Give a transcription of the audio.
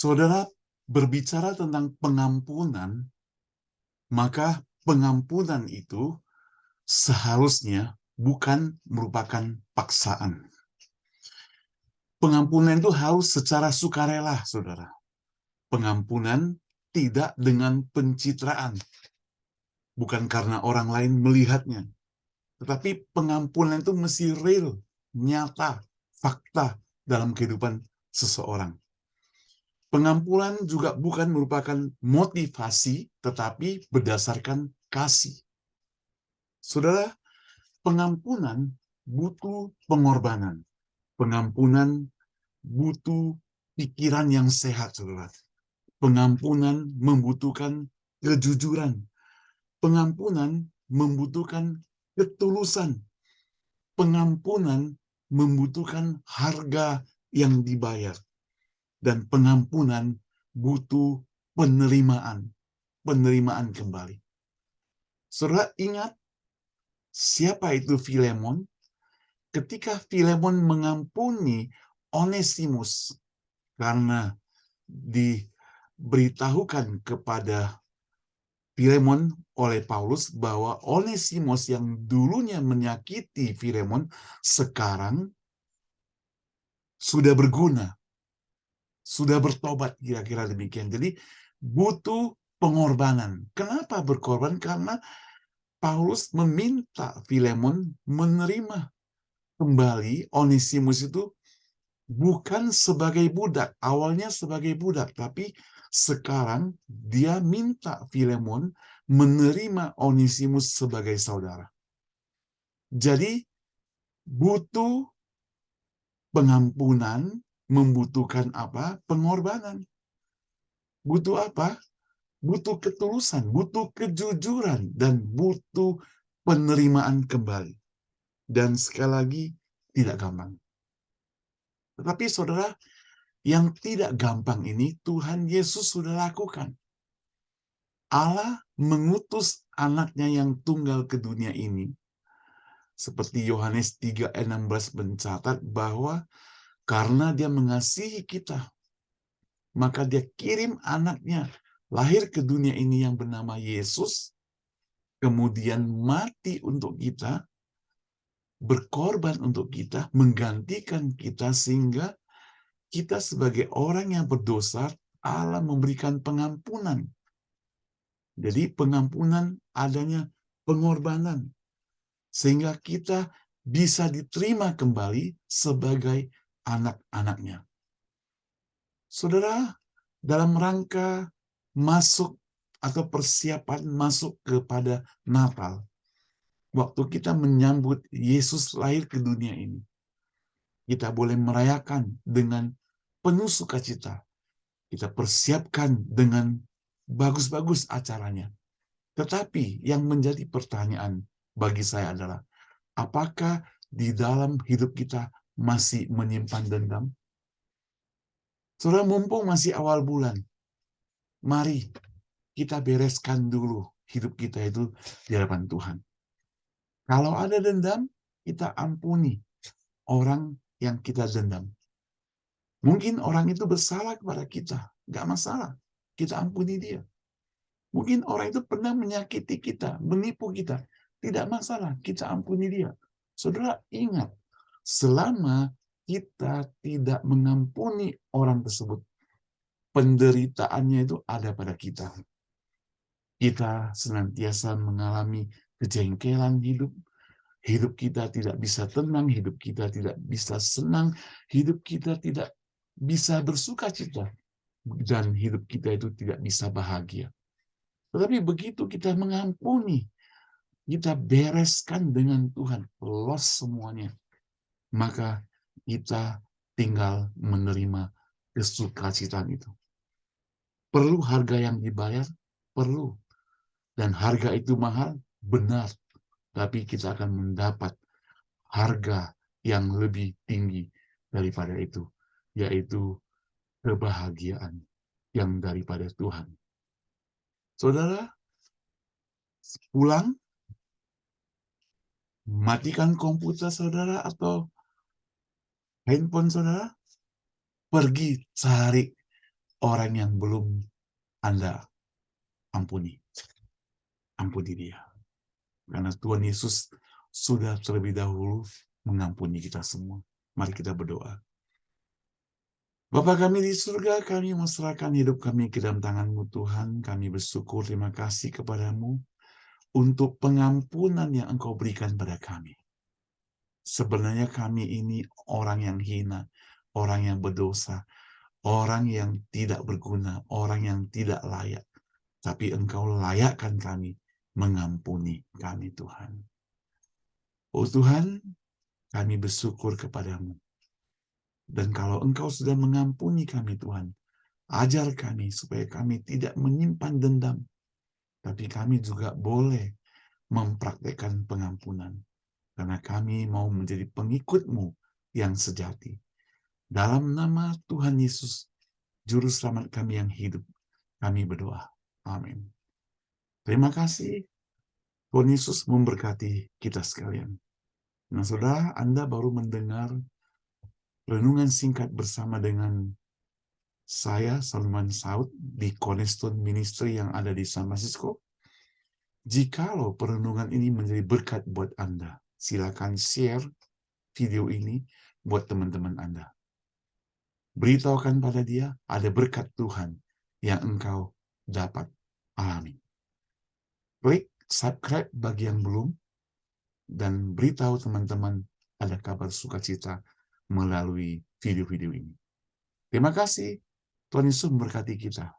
Saudara berbicara tentang pengampunan, maka pengampunan itu seharusnya bukan merupakan paksaan. Pengampunan itu harus secara sukarela, saudara. Pengampunan tidak dengan pencitraan, bukan karena orang lain melihatnya. Tetapi pengampunan itu mesti real, nyata, fakta dalam kehidupan seseorang. Pengampunan juga bukan merupakan motivasi, tetapi berdasarkan kasih. Saudara, pengampunan butuh pengorbanan. Pengampunan butuh pikiran yang sehat, saudara. Pengampunan membutuhkan kejujuran. Pengampunan membutuhkan ketulusan. Pengampunan membutuhkan harga yang dibayar. Dan pengampunan butuh penerimaan kembali. Saudara ingat siapa itu Filemon? Ketika Filemon mengampuni Onesimus karena diberitahukan kepada Filemon oleh Paulus bahwa Onesimus yang dulunya menyakiti Filemon sekarang sudah berguna, sudah bertobat, kira-kira demikian. Jadi butuh pengorbanan. Kenapa berkorban? Karena Paulus meminta Filemon menerima kembali Onesimus itu bukan sebagai budak, awalnya sebagai budak, tapi sekarang dia minta Filemon menerima Onesimus sebagai saudara. Jadi butuh pengampunan, membutuhkan apa? Pengorbanan. Butuh apa? Butuh ketulusan, butuh kejujuran, dan butuh penerimaan kembali. Dan sekali lagi, tidak gampang. Tetapi saudara, yang tidak gampang ini Tuhan Yesus sudah lakukan. Allah mengutus anaknya yang tunggal ke dunia ini. Seperti Yohanes 3:16 mencatat bahwa karena dia mengasihi kita, maka dia kirim anaknya lahir ke dunia ini yang bernama Yesus, kemudian mati untuk kita, berkorban untuk kita, menggantikan kita, sehingga kita sebagai orang yang berdosa, Allah memberikan pengampunan. Jadi pengampunan adanya pengorbanan, sehingga kita bisa diterima kembali sebagai anak-anaknya. Saudara, dalam rangka masuk atau persiapan masuk kepada Natal, waktu kita menyambut Yesus lahir ke dunia ini, kita boleh merayakan dengan penuh sukacita. Kita persiapkan dengan bagus-bagus acaranya. Tetapi yang menjadi pertanyaan bagi saya adalah, apakah di dalam hidup kita masih menyimpan dendam? Saudara, mumpung masih awal bulan, mari kita bereskan dulu hidup kita itu di hadapan Tuhan. Kalau ada dendam, kita ampuni orang yang kita dendam. Mungkin orang itu bersalah kepada kita, nggak masalah. Kita ampuni dia. Mungkin orang itu pernah menyakiti kita, menipu kita. Tidak masalah, kita ampuni dia. Saudara ingat, selama kita tidak mengampuni orang tersebut, penderitaannya itu ada pada kita. Kita senantiasa mengalami kejengkelan hidup. Hidup kita tidak bisa tenang, hidup kita tidak bisa senang, hidup kita tidak bisa bersuka cita, dan hidup kita itu tidak bisa bahagia. Tetapi begitu kita mengampuni, kita bereskan dengan Tuhan, los semuanya, maka kita tinggal menerima kesukacitaan itu. Perlu harga yang dibayar? Perlu. Dan harga itu mahal? Benar. Tapi kita akan mendapat harga yang lebih tinggi daripada itu, yaitu kebahagiaan yang daripada Tuhan. Saudara, pulang, matikan komputer saudara atau handphone saudara, pergi cari orang yang belum Anda ampuni. Ampuni dia. Karena Tuhan Yesus sudah terlebih dahulu mengampuni kita semua. Mari kita berdoa. Bapa kami di surga, kami menyerahkan hidup kami ke dalam tangan-Mu Tuhan. Kami bersyukur, terima kasih kepadamu untuk pengampunan yang Engkau berikan pada kami. Sebenarnya kami ini orang yang hina, orang yang berdosa, orang yang tidak berguna, orang yang tidak layak. Tapi Engkau layakkan kami, mengampuni kami Tuhan. Oh Tuhan, kami bersyukur kepadamu. Dan kalau Engkau sudah mengampuni kami Tuhan, ajar kami supaya kami tidak menyimpan dendam. Tapi kami juga boleh mempraktekkan pengampunan. Karena kami mau menjadi pengikut-Mu yang sejati. Dalam nama Tuhan Yesus, Juru Selamat kami yang hidup, kami berdoa. Amin. Terima kasih. Tuhan Yesus memberkati kita sekalian. Nah, saudara, Anda baru mendengar renungan singkat bersama dengan saya, Salman Saud, di Cornerstone Ministry yang ada di San Francisco. Jikalau perenungan ini menjadi berkat buat Anda, silakan share video ini buat teman-teman Anda. Beritahukan pada dia ada berkat Tuhan yang engkau dapat alami. Klik subscribe bagi yang belum, dan beritahu teman-teman ada kabar sukacita melalui video-video ini. Terima kasih. Tuhan Yesus memberkati kita.